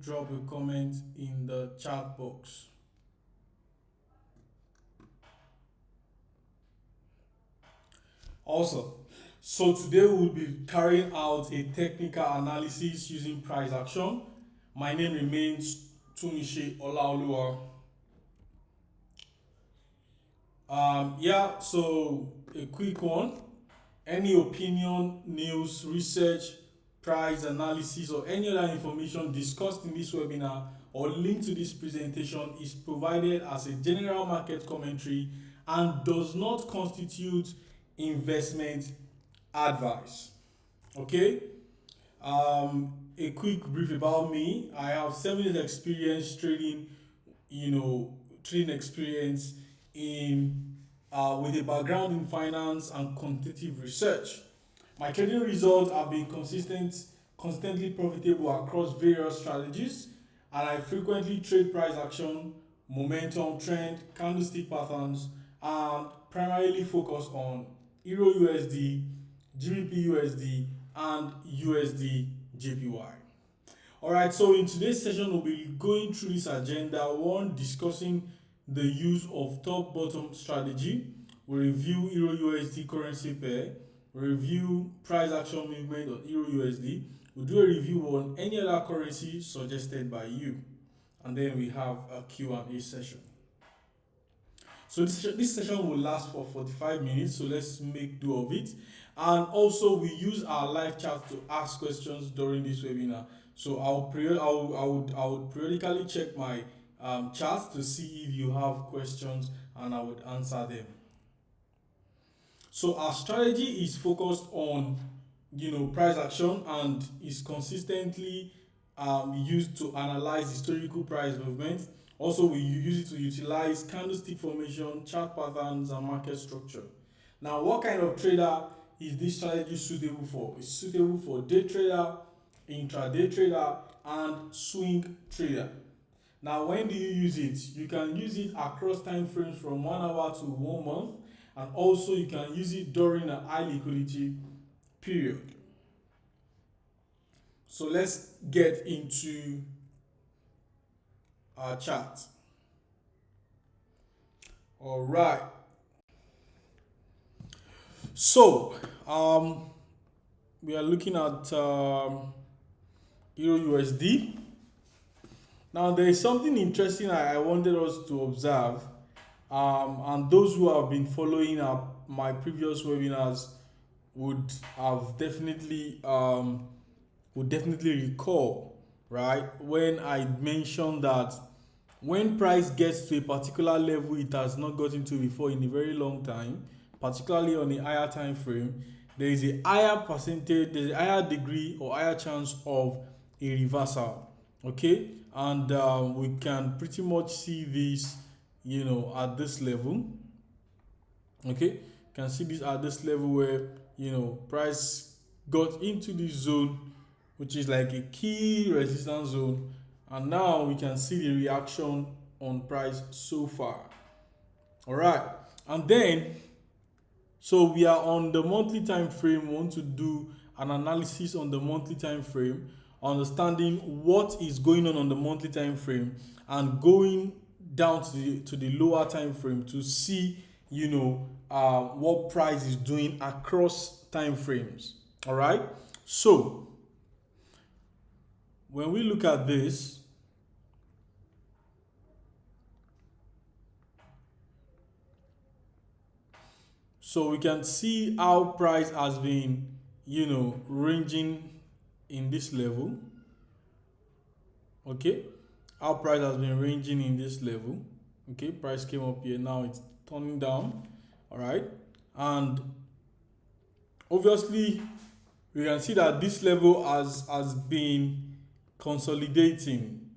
drop a comment in the chat box. Awesome. So today we'll be carrying out a technical analysis using price action. My name remains Tunmise Olaoluwa. So a quick one. Any opinion, news, research, price analysis, or any other information discussed in this webinar or linked to this presentation is provided as a general market commentary and does not constitute investment advice. Okay? A quick brief about me. I have 7 years experience trading, trading experience in with a background in finance and quantitative research. My trading results have been consistently profitable across various strategies, and I frequently trade price action, momentum, trend, candlestick patterns, and primarily focus on Euro USD, GBP USD, and USD JPY. Alright, so in today's session, we'll be going through this agenda. One, discussing the use of top bottom strategy. We review Euro USD currency pair. We review price action movement on Euro USD. We'll do a review on any other currency suggested by you. And then we have a Q&A session. So this session will last for 45 minutes, so let's make do of it. And also we use our live chat to ask questions during this webinar. So I would periodically check my chats to see if you have questions, and I would answer them. So our strategy is focused on price action and is consistently used to analyze historical price movements. Also, we use it to utilize candlestick formation, chart patterns, and market structure. Now, what kind of trader is this strategy suitable for? It's suitable for day trader, intraday trader, and swing trader. Now, when do you use it? You can use it across time frames from 1 hour to 1 month, and also you can use it during a high liquidity period. So let's get into our chart. All right. So we are looking at Euro USD. Now there is something interesting I wanted us to observe, and those who have been following up my previous webinars would have definitely recall, right, when I mentioned that when price gets to a particular level it has not gotten to before in a very long time, particularly on a higher time frame, there is a higher percentage, there's a higher degree or higher chance of a reversal. Okay, and we can pretty much see this at this level. Okay, you can see this at this level where price got into this zone, which is like a key resistance zone, and now we can see the reaction on price so far. All right, and then so we are on the monthly time frame. We want to do an analysis on the monthly time frame, understanding what is going on the monthly time frame, and going down to the lower time frame to see what price is doing across time frames. All right, so when we look at this, so we can see how price has been ranging in this level. Okay, how price has been ranging in this level. Okay, price came up here, now it's turning down. All right, and obviously we can see that this level has been consolidating.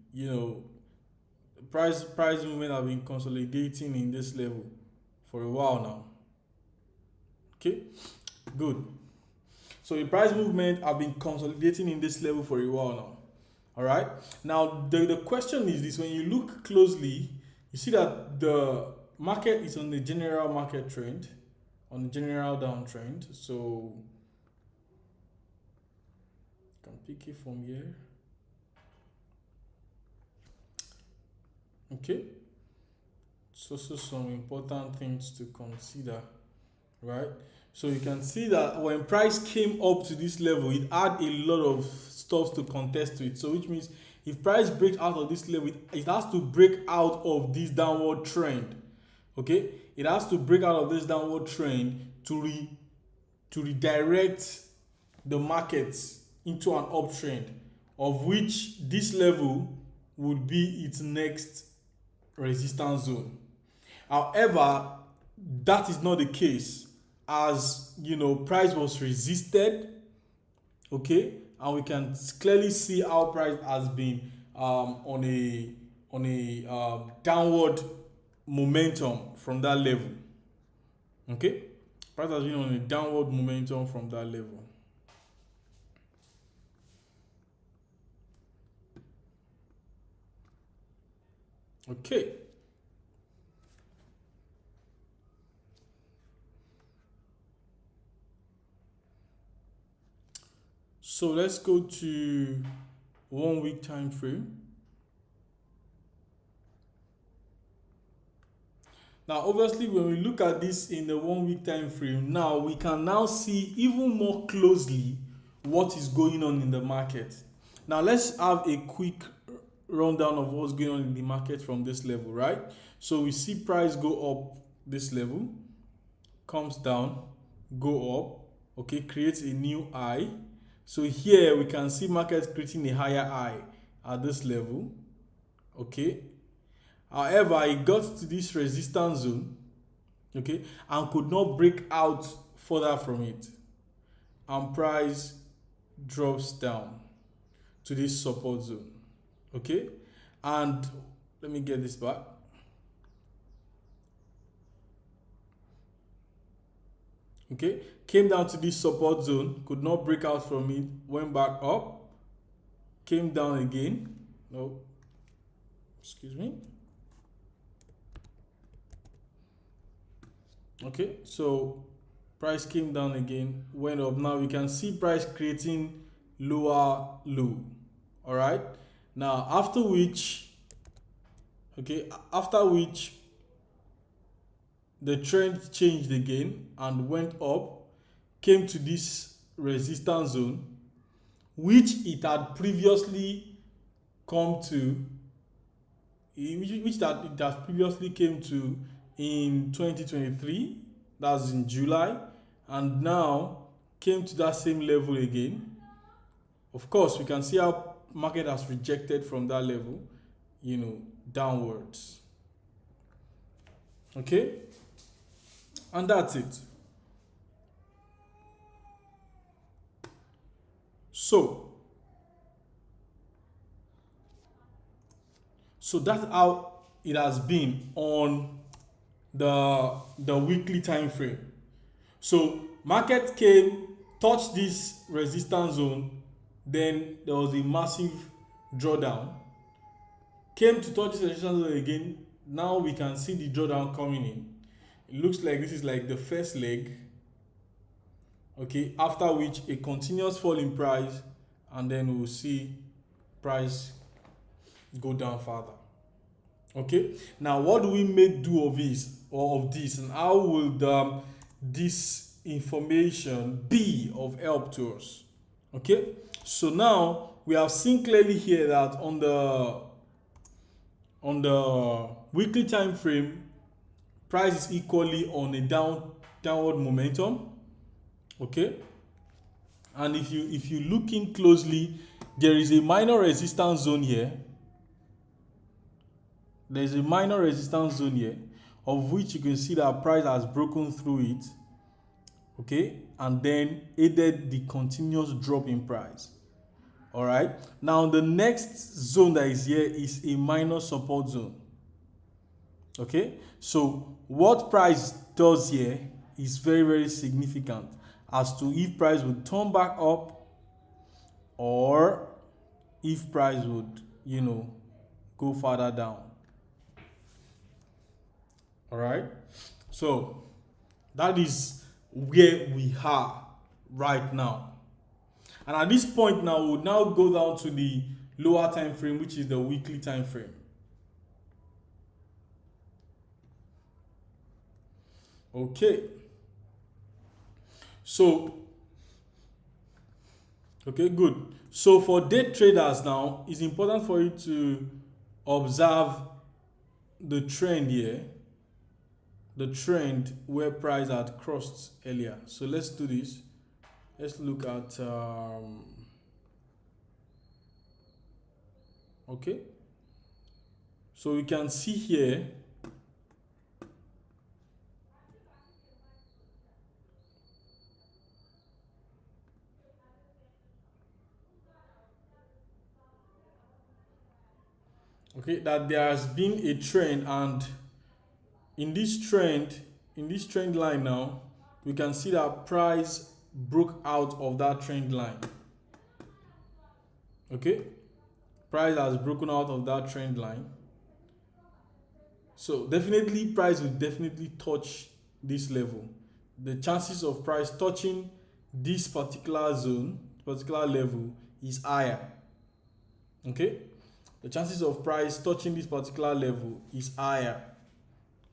Price movement have been consolidating in this level for a while now. Okay, good. So the price movement have been consolidating in this level for a while now. All right, now the question is this: when you look closely, you see that the market is on the general market trend, on the general downtrend. So you can pick it from here. Okay, it's also some important things to consider, right? So you can see that when price came up to this level, it had a lot of stuff to contest with. So which means if price breaks out of this level, it has to break out of this downward trend. Okay, it has to break out of this downward trend to redirect the market into an uptrend, of which this level would be its next resistance zone. However, that is not the case, as price was resisted. Okay, and we can clearly see how price has been on a downward momentum from that level. Okay, price has been on a downward momentum from that level. Okay, so let's go to 1 week time frame. Now, obviously, when we look at this in the 1 week time frame, now we can now see even more closely what is going on in the market. Now, let's have a quick rundown of what's going on in the market from this level, right? So we see price go up this level, comes down, go up, okay, creates a new high. So here we can see market creating a higher high at this level, okay. However, it got to this resistance zone, okay, and could not break out further from it, and price drops down to this support zone, okay. And let me get this back. Okay, came down to this support zone, could not break out from it, went back up, came down again. No, excuse me. Okay, so price came down again, went up. Now we can see price creating lower low. All right, now after which the trend changed again and went up, came to this resistance zone, which it had previously come to, which that it has previously came to in 2023, that's in July, and now came to that same level again. Of course, we can see how market has rejected from that level, downwards. Okay, and that's it. So that's how it has been on the weekly time frame. So market came, touched this resistance zone, then there was a massive drawdown, came to touch this resistance zone again. Now we can see the drawdown coming in. It looks like this is like the first leg, okay, after which a continuous fall in price, and then we'll see price go down further. Okay, now what do we make do of this, and how will this information be of help to us? Okay, so now we have seen clearly here that on the weekly time frame, price is equally on a downward momentum. Okay, and if you look in closely, there is a minor resistance zone here. There's a minor resistance zone here, of which you can see that price has broken through it, okay, and then aided the continuous drop in price. All right, now the next zone that is here is a minor support zone. Okay, so what price does here is very, very significant as to if price would turn back up or if price would go further down. All right, so that is where we are right now, and at this point now we'll now go down to the lower time frame, which is the weekly time frame. Okay. So, okay, good. So for day traders now, it's important for you to observe the trend here, the trend where price had crossed earlier. So let's do this. Let's look at okay. So we can see here okay that there has been a trend, and in this trend line now, we can see that price broke out of that trend line. Okay, price has broken out of that trend line. So definitely price will definitely touch this level. The chances of price touching this particular zone, particular level, is higher. Okay, the chances of price touching this particular level is higher.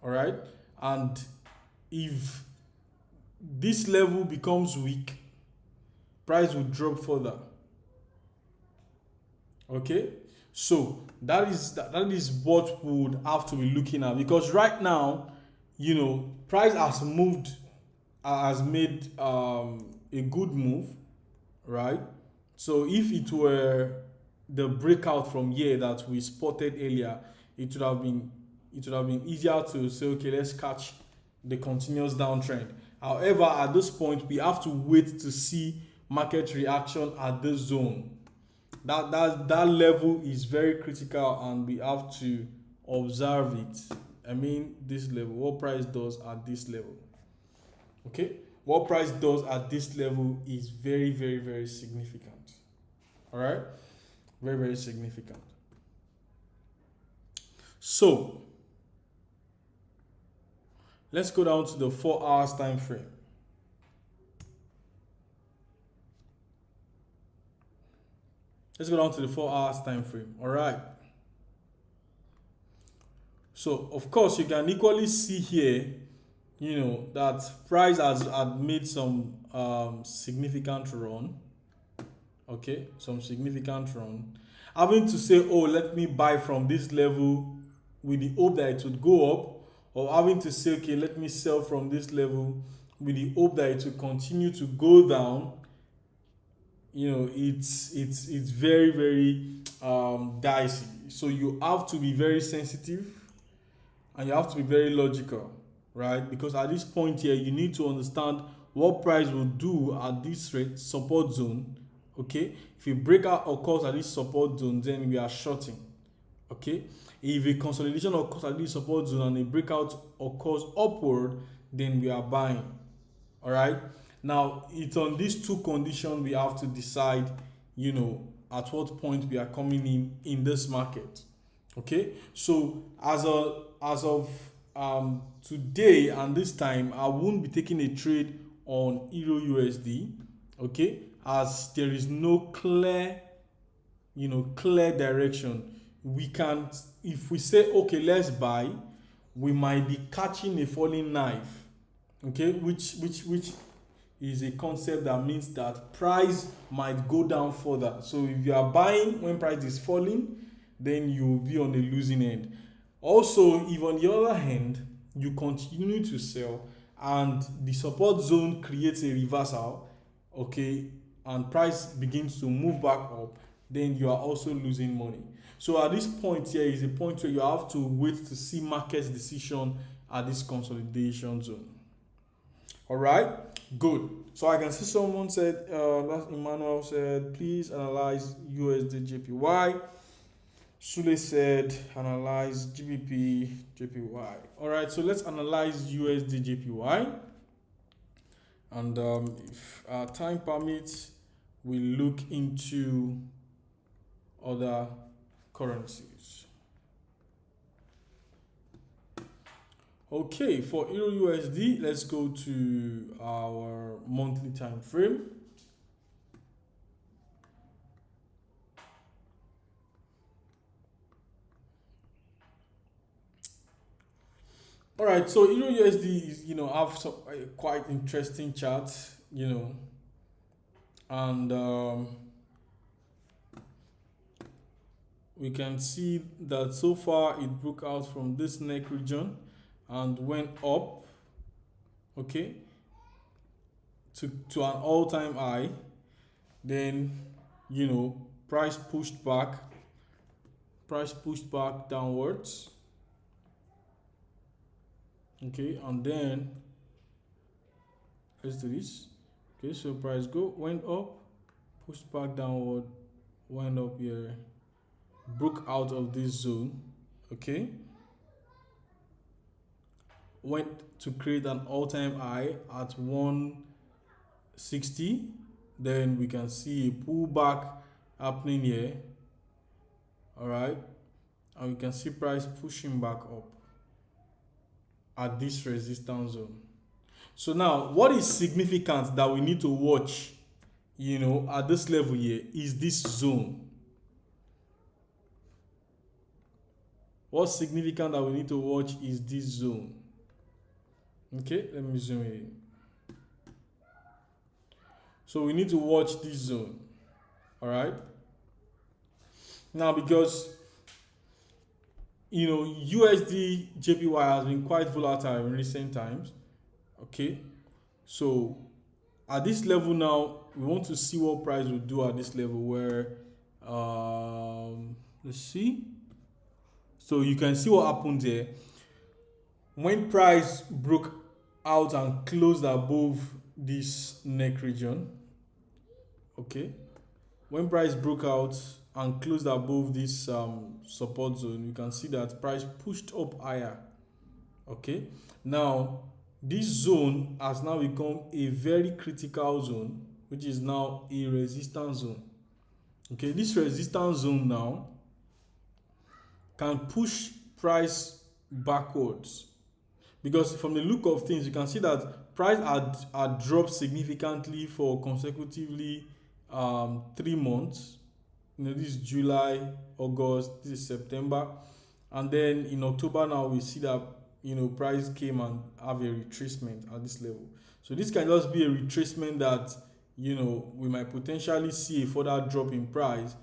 All right, and if this level becomes weak, price will drop further. Okay, so that is what we would have to be looking at, because right now, price has moved, has made a good move, right? So if it were the breakout from here that we spotted earlier, it would have been easier to say, okay, let's catch the continuous downtrend. However, at this point, we have to wait to see market reaction at this zone. That level is very critical, and we have to observe it. I mean, this level, what price does at this level. Okay, what price does at this level is very, very, very significant. All right, very, very significant. So let's go down to the 4 hours time frame. Let's go down to the 4 hours time frame. All right. So of course you can equally see here, that price has had made some significant run. Okay, some significant run. Having to say, oh, let me buy from this level with the hope that it would go up, or having to say, okay, let me sell from this level with the hope that it will continue to go down. It's very, very dicey. So you have to be very sensitive, and you have to be very logical, right? Because at this point here, you need to understand what price will do at this rate support zone. Okay, if a breakout occurs at this support zone, then we are shorting. Okay, if a consolidation occurs at this support zone and a breakout occurs upward, then we are buying. All right, now it's on these two conditions we have to decide, at what point we are coming in this market. Okay, so as of today and this time, I won't be taking a trade on Euro USD. Okay, as there is no clear direction. We can, if we say, okay, let's buy, we might be catching a falling knife. Okay, which is a concept that means that price might go down further. So if you are buying when price is falling, then you will be on the losing end. Also, if on the other hand you continue to sell and the support zone creates a reversal, okay, and price begins to move back up, then you are also losing money. So at this point here is a point where you have to wait to see market's decision at this consolidation zone. All right, good. So I can see someone said, that Emmanuel said, please analyze USD JPY. Sule said, analyze GBP JPY. All right, so let's analyze USD JPY. And if our time permits, we look into other currencies. Okay, for Euro USD, let's go to our monthly time frame. All right, so Euro USD is, have some quite interesting charts, and we can see that so far it broke out from this neck region and went up, okay, to an all-time high. Then, price pushed back downwards, okay, and then let's do this. Okay, so price went up, pushed back downward, went up here, broke out of this zone, okay, went to create an all-time high at 160. Then we can see a pullback happening here, all right, and we can see price pushing back up at this resistance zone. So now, what is significant that we need to watch, at this level here is this zone. What's significant that we need to watch is this zone. Okay, let me zoom in. So we need to watch this zone. All right. Now, because USD JPY has been quite volatile in recent times. Okay, so at this level now, we want to see what price will do at this level. Where let's see. So you can see what happened there when price broke out and closed above this neck region. Okay, when price broke out and closed above this support zone, you can see that price pushed up higher. Okay, now this zone has now become a very critical zone, which is now a resistance zone. Okay, this resistance zone now can push price backwards, because from the look of things, you can see that price had dropped significantly for consecutively 3 months. This is July, August, this is September, and then in October now we see that price came and have a retracement at this level. So this can just be a retracement that we might potentially see a further drop in price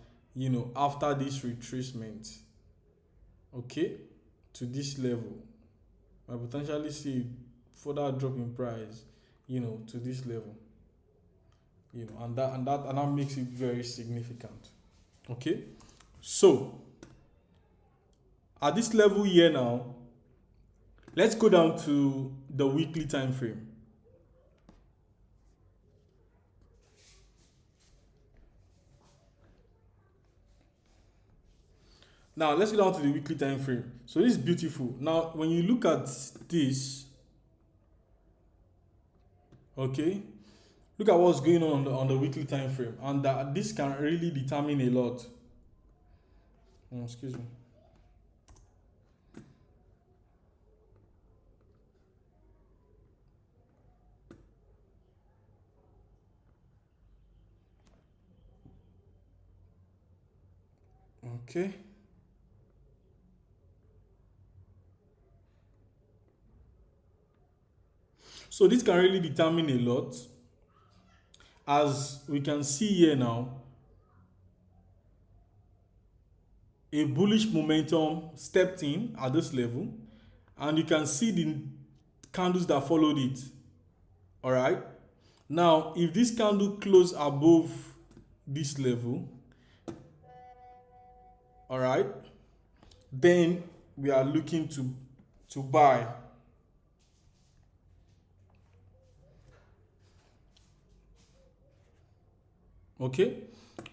after this retracement, okay, to this level. Might potentially see further drop in price to this level, and that makes it very significant. Okay, so at this level here now, let's go down to the weekly time frame. Now let's go down to the weekly time frame. So this is beautiful. Now when you look at this, okay, look at what's going on the weekly time frame, and this can really determine a lot. Excuse me. Okay. So this can really determine a lot. As we can see here now, a bullish momentum stepped in at this level, and you can see the candles that followed it. All right. Now, if this candle close above this level, all right, then we are looking to buy. Okay,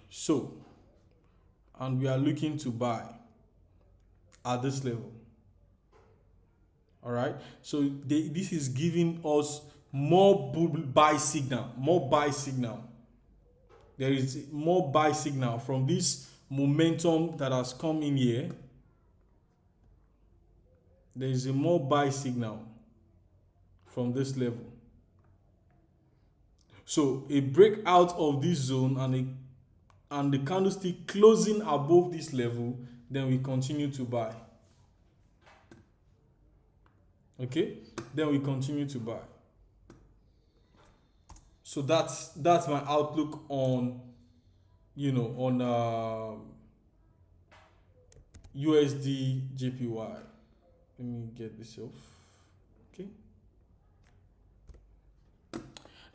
so, and we are looking to buy at this level. All right, so this is giving us more buy signal, There is more buy signal from this momentum that has come in here. There is a more buy signal from this level. So a breakout of this zone and the candlestick closing above this level, then we continue to buy. Okay, then we continue to buy. So that's my outlook on, on USD JPY. Let me get this off. Okay.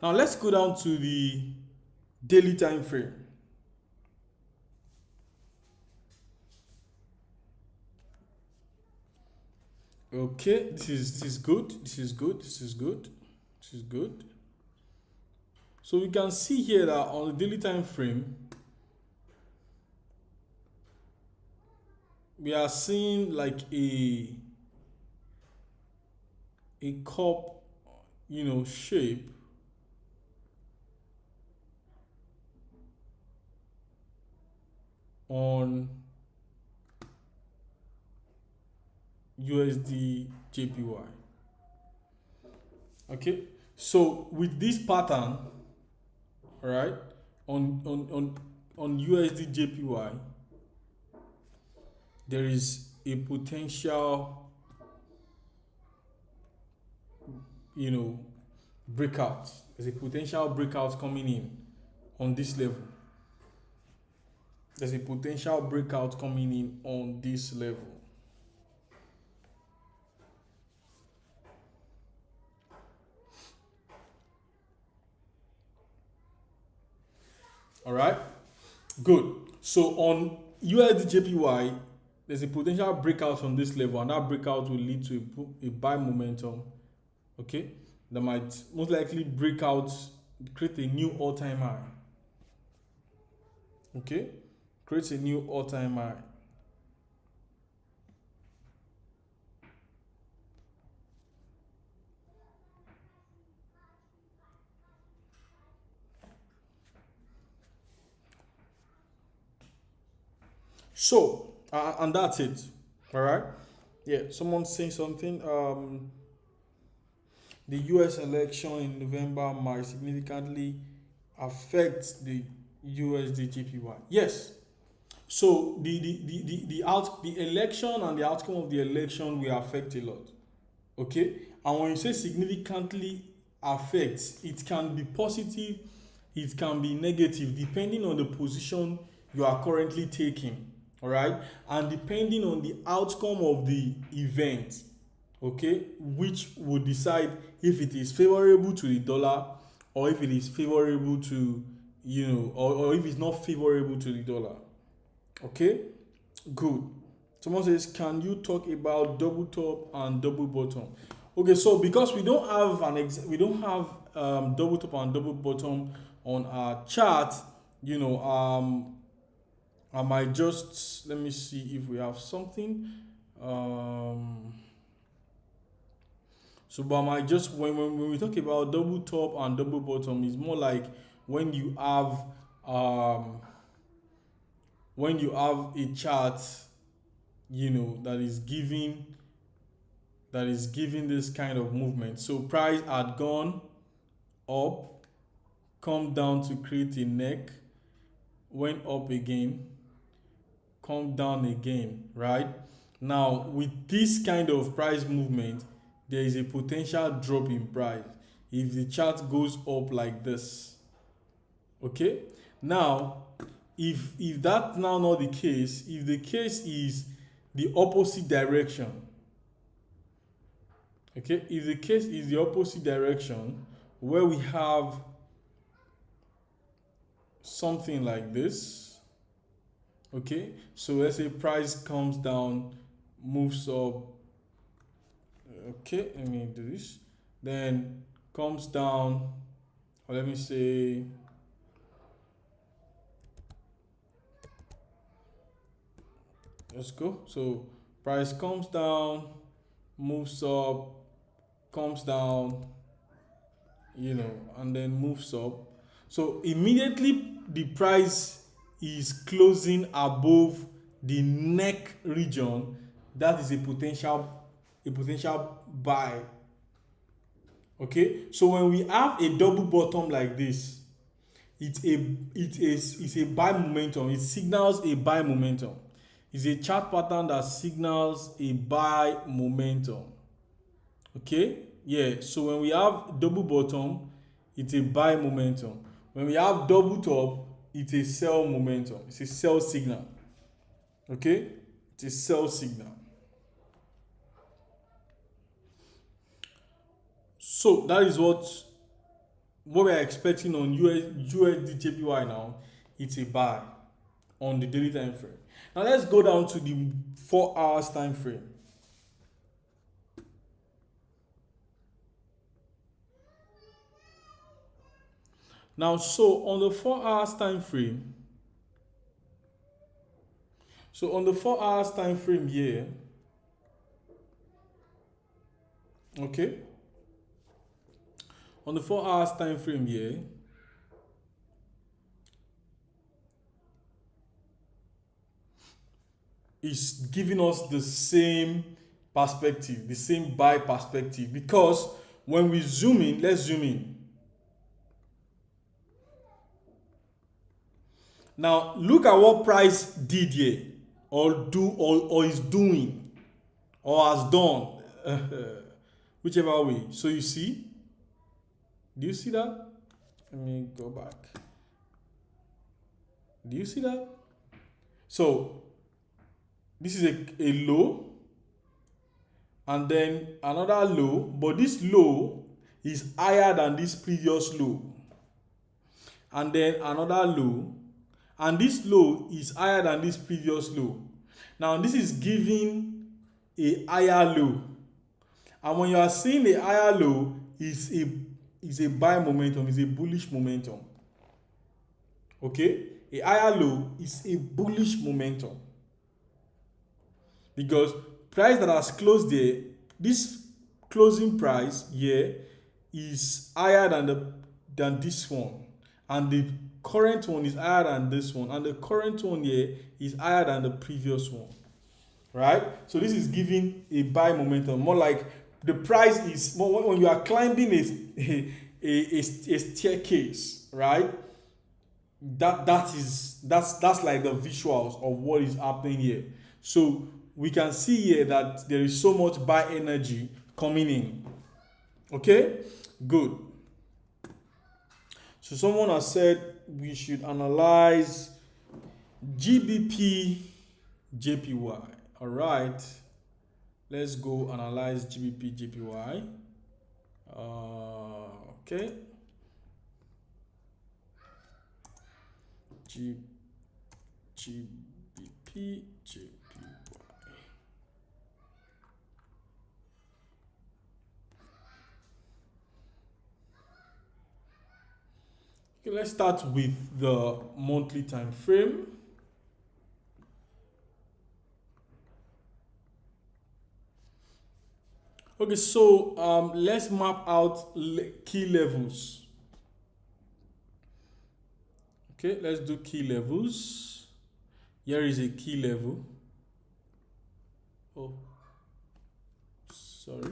Now let's go down to the daily time frame. Okay, this is good. This is good. This is good. This is good. So we can see here that on the daily time frame, we are seeing like a cup, shape on USD JPY. Okay, so with this pattern, all right, on USD JPY, there is a potential, breakout. There's a potential breakout coming in on this level. There's a potential breakout coming in on this level. All right, good. So on USD JPY, there's a potential breakout from this level, and that breakout will lead to a buy momentum. Okay, that might most likely break out, create a new all-time high. Okay, create a new all-time high. So, and that's it. All right. Yeah. Someone saying something. The U.S. election in November might significantly affect the USD JPY. Yes. So the election and the outcome of the election will affect a lot. Okay. And when you say significantly affects, it can be positive, it can be negative, depending on the position you are currently taking. All right, and depending on the outcome of the event, okay, which would decide if it is favorable to the dollar or if it is favorable to, or if it's not favorable to the dollar. Okay, good. Someone says, can you talk about double top and double bottom? Okay, so because we don't have double top and double bottom on our chart, I might just, let me see if we have something. But I might just, when we talk about double top and double bottom, it's more like when you have a chart, that is giving this kind of movement. So price had gone up, come down to create a neck, went up again, come down again, right? Now, with this kind of price movement, there is a potential drop in price if the chart goes up like this. Okay? Now, if that's now not the case, if the case is the opposite direction, okay, if the case is the opposite direction, where we have something like this, okay, so let's say price comes down, moves up, okay, let me do this, then comes down, or let me say, let's go. So price comes down, moves up, comes down, and then moves up. So immediately the price is closing above the neck region. That is a potential buy. Okay, so when we have a double bottom like this, it's a buy momentum. It signals a buy momentum. It's a chart pattern that signals a buy momentum. Okay, yeah. So when we have double bottom, it's a buy momentum. When we have double top, it's a sell momentum. It's a sell signal. Okay, it's a sell signal. So that is what we are expecting on USD JPY now. It's a buy on the daily time frame. Now let's go down to the 4 hours time frame. Now, so on the 4 hours time frame, here, okay, on the 4 hours time frame here, is giving us the same perspective, the same buy perspective. Because when we zoom in, let's zoom in. Now look at what price did here, or is doing, or has done, whichever way. So you see, do you see that? Let me go back. Do you see that? So this is a low, and then another low, but this low is higher than this previous low, and then another low, and this low is higher than this previous low. Now this is giving a higher low, and when you are seeing a higher low, is a buy momentum, is a bullish momentum. Okay, a higher low is a bullish momentum, because price that has closed there, this closing price here is higher than this one, and the current one is higher than this one, and the current one here is higher than the previous one, right? So this is giving a buy momentum, more like the price is more when you are climbing a staircase, right? That's like the visuals of what is happening here. So we can see here that there is so much buy energy coming in. Okay, good. So someone has said we should analyze GBP JPY. All right, let's go analyze GBP JPY. Okay. GBP JPY. Okay, let's start with the monthly time frame. Okay, so let's map out key levels. Okay, let's do key levels. Here is a key level. Oh, sorry.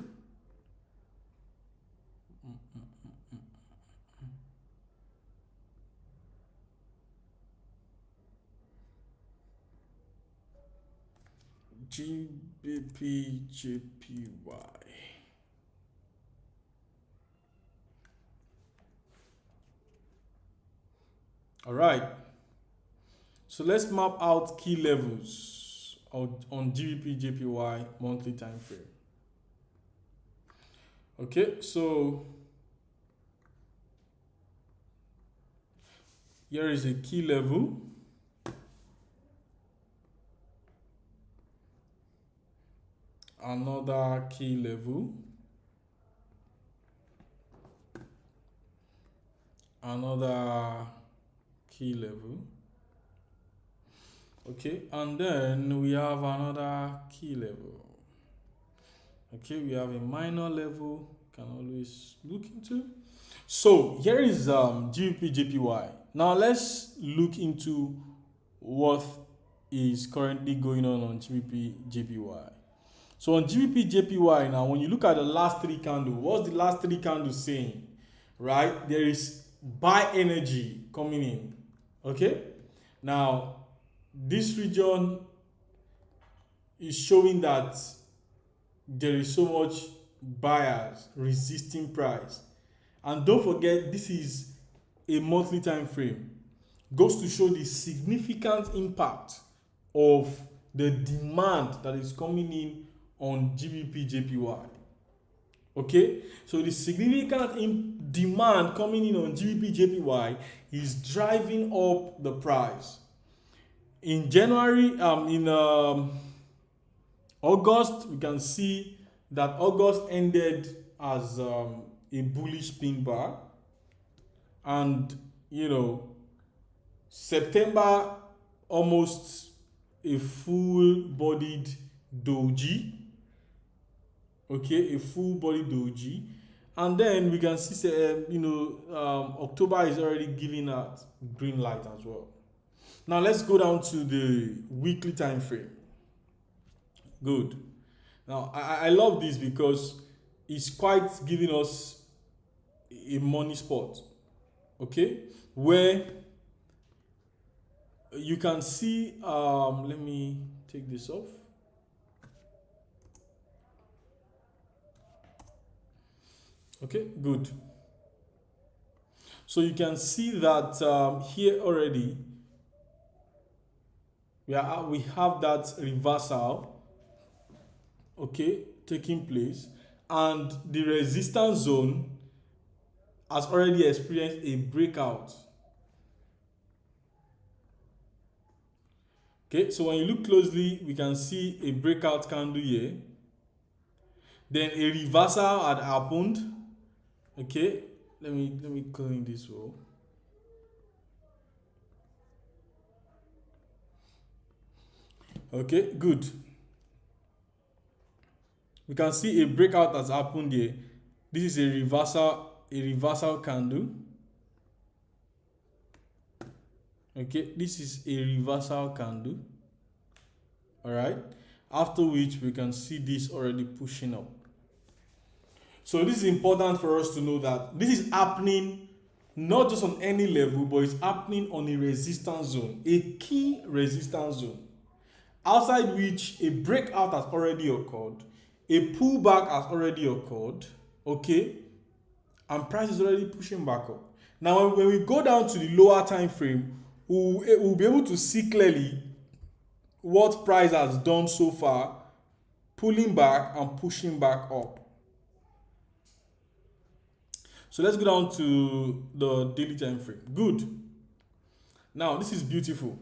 GBP JPY. All right. So let's map out key levels on GBP JPY monthly time frame. Okay, so here is a key level. Another key level. Another key level. Okay, and then we have another key level. Okay, we have a minor level you can always look into. So here is GBP JPY. Now let's look into what is currently going on GBP JPY. So on GBP JPY now, when you look at the last three candles, what's the last three candles saying? Right? There is buy energy coming in. Okay? Now, this region is showing that there is so much buyers resisting price. And don't forget, this is a monthly time frame. Goes to show the significant impact of the demand that is coming in on GBP JPY. Okay, so the significant demand coming in on GBP JPY is driving up the price. In January, in August, we can see that August ended as a bullish pin bar, and September almost a full-bodied doji. Okay, a full-bodied doji, and then we can see October is already giving that green light as well. Now let's go down to the weekly time frame. Good. Now I love this because it's quite giving us a money spot. Okay, where you can see, let me take this off. Okay, good. So you can see that here already we have that reversal, okay, taking place, and the resistance zone has already experienced a breakout. Okay, so when you look closely, we can see a breakout candle here. Then a reversal had happened. Okay, let me clean this row. Okay, good. We can see a breakout has happened here. This is a reversal candle. Okay, this is a reversal candle. All right, after which we can see this already pushing up. So this is important for us to know that this is happening not just on any level, but it's happening on a resistance zone, a key resistance zone, outside which a breakout has already occurred, a pullback has already occurred, okay, and price is already pushing back up. Now when we go down to the lower time frame, we'll be able to see clearly what price has done so far, pulling back and pushing back up. So let's go down to the daily time frame. Good. Now this is beautiful.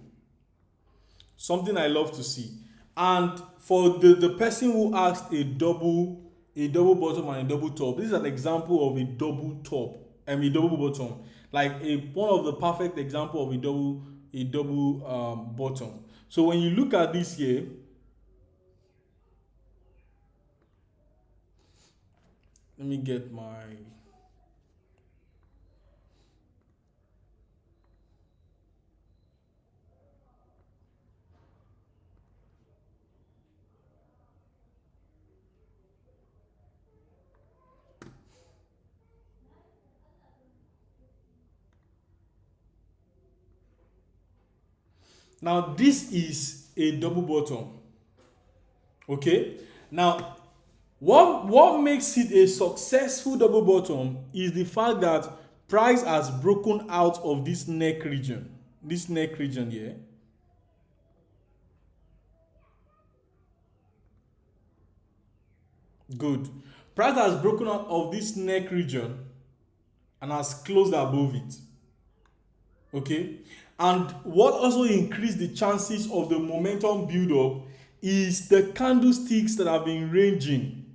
Something I love to see. And for the person who asked a double bottom and a double top, this is an example of a double top and a double bottom. Like one of the perfect example of a double bottom. So when you look at this here, let me get my now this is a double bottom. Okay, now what makes it a successful double bottom is the fact that price has broken out of this neck region here. Good. Price has broken out of this neck region and has closed above it. Okay, and what also increased the chances of the momentum build up is the candlesticks that have been ranging,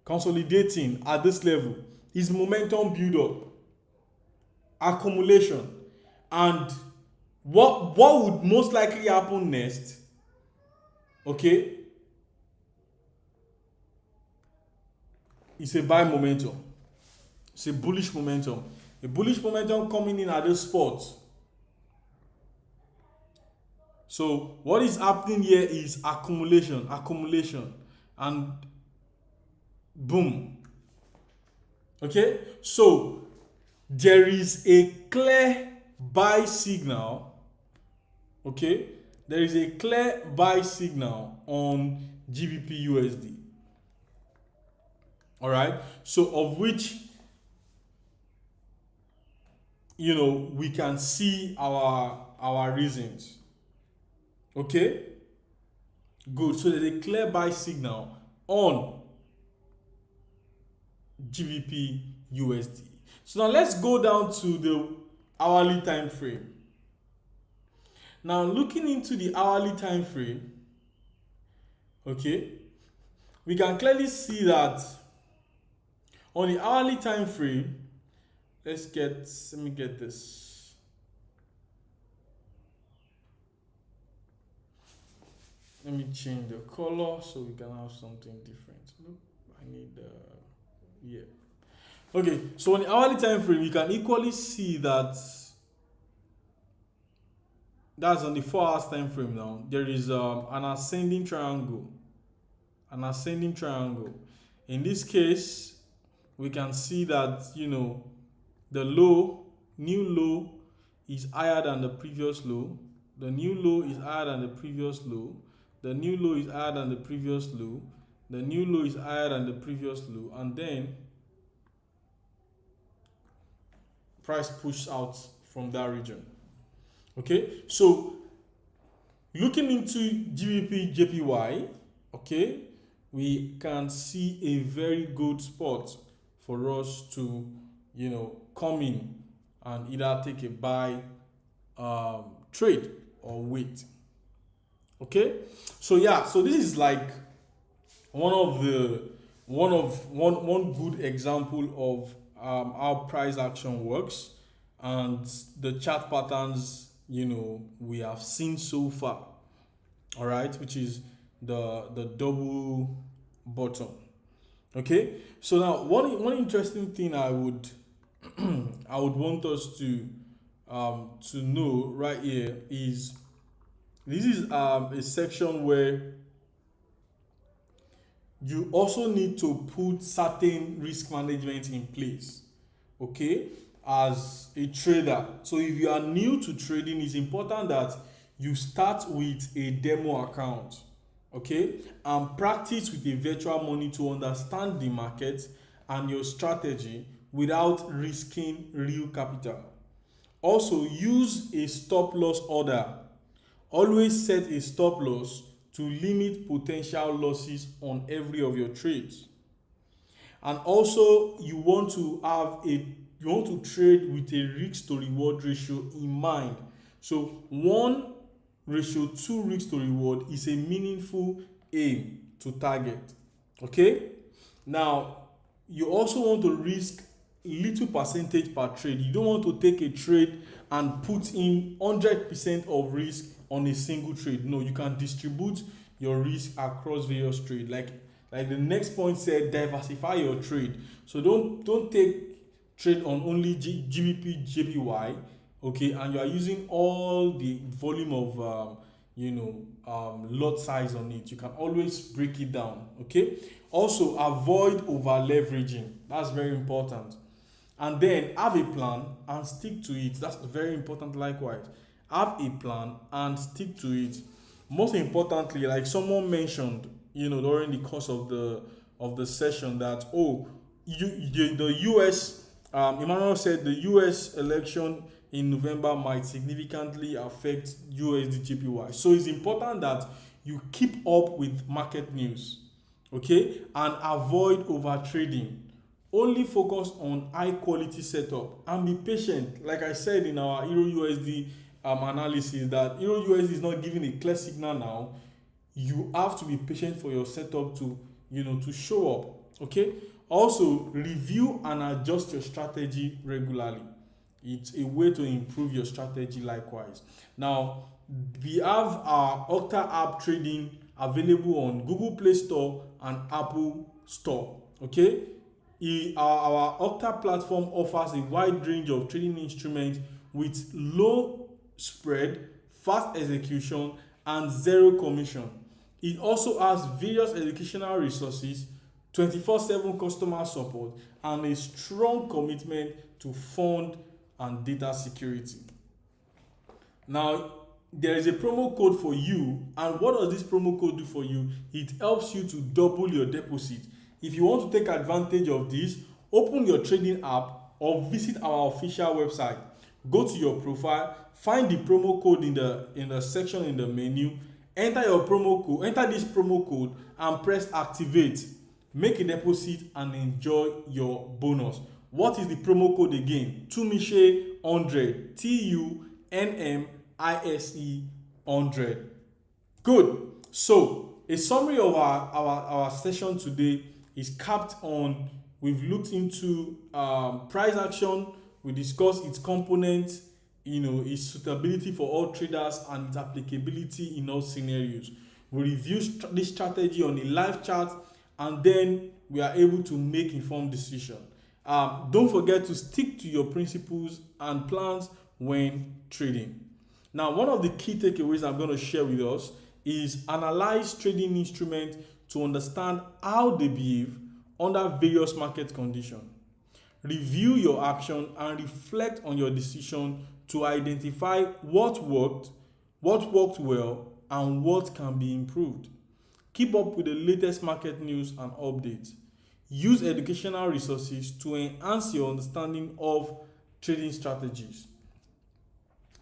consolidating at this level, is momentum build up, accumulation. And what would most likely happen next, okay, is a buy momentum. It's a bullish momentum. A bullish momentum coming in at this spot. So what is happening here is accumulation, and boom. Okay, so there is a clear buy signal. Okay, there is a clear buy signal on GBP USD. All right. So of which, we can see our reasons. Okay. Good. So there's a clear buy signal on GBP USD. So now let's go down to the hourly time frame. Now looking into the hourly time frame, okay, we can clearly see that on the hourly time frame, let me get this. Let me change the color so we can have something different. Nope, I need yeah. Okay, so on the hourly time frame, you can equally see that that's on the 4 hours time frame now. There is an ascending triangle. An ascending triangle. In this case, we can see that the new low is higher than the previous low. The new low is higher than the previous low. The new low is higher than the previous low. The new low is higher than the previous low, and then price pushed out from that region. Okay, so looking into GBP JPY, okay, we can see a very good spot for us to come in and either take a buy trade or wait. Okay, so yeah, so this is like one good example of how price action works and the chart patterns we have seen so far. All right, which is the double bottom. Okay, so now one interesting thing I would I would want us to know right here is this is a section where you also need to put certain risk management in place, okay, as a trader. So if you are new to trading, it's important that you start with a demo account, okay, and practice with a virtual money to understand the market and your strategy without risking real capital. Also, use a stop loss order. Always set a stop loss to limit potential losses on every of your trades. And also, you want to trade with a risk to reward ratio in mind. So 1:2 risk to reward is a meaningful aim to target. Okay, now you also want to risk little percentage per trade. You don't want to take a trade and put in 100% of risk on a single trade. No, you can distribute your risk across various trades. Like the next point said, diversify your trade. So don't take trade on only GBP JPY, okay, and you are using all the volume of lot size on it. You can always break it down. Okay, also avoid over leveraging. That's very important. And then have a plan and stick to it. That's very important. Likewise, have a plan and stick to it. Most importantly, like someone mentioned during the course of the session, that the US, Emmanuel said the US election in November might significantly affect USD JPY. So it's important that you keep up with market news, okay, and avoid over trading. Only focus on high quality setup and be patient. Like I said in our Euro USD analysis, that Euro USD is not giving a clear signal now. You have to be patient for your setup to show up. Okay, also review and adjust your strategy regularly. It's a way to improve your strategy. Likewise, now we have our Octa app trading available on Google Play Store and Apple Store. Okay, our Octa platform offers a wide range of trading instruments with low spread, fast execution, and zero commission. It also has various educational resources, 24/7 customer support, and a strong commitment to fund and data security. Now, there is a promo code for you, and what does this promo code do for you? It helps you to double your deposit If you want to take advantage of this, open your trading app or visit our official website. Go to your profile, find the promo code in the section in the menu, enter this promo code and press activate. Make a deposit and enjoy your bonus. What is the promo code again? Tunmise 100. TUNMISE 100. Good. So a summary of our session today is capped on, we've looked into price action, we discussed its components, its suitability for all traders and its applicability in all scenarios. We reviewed this strategy on a live chart, and then we are able to make informed decision. Don't forget to stick to your principles and plans when trading. Now, one of the key takeaways I'm going to share with us is analyze trading instruments to understand how they behave under various market conditions. Review your action and reflect on your decision to identify what worked well, and what can be improved. Keep up with the latest market news and updates. Use educational resources to enhance your understanding of trading strategies.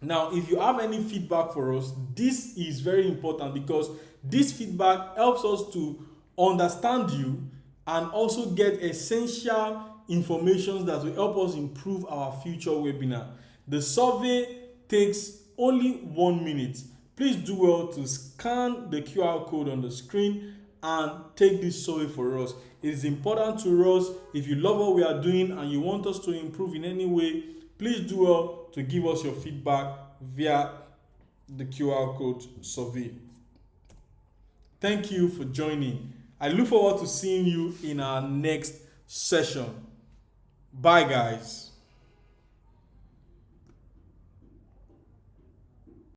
Now, if you have any feedback for us, this is very important because this feedback helps us to understand you and also get essential information that will help us improve our future webinar. The survey takes only 1 minute. Please do well to scan the QR code on the screen and take this survey for us. It is important to us. If you love what we are doing and you want us to improve in any way, please do well to give us your feedback via the QR code survey. Thank you for joining. I look forward to seeing you in our next session. Bye, guys.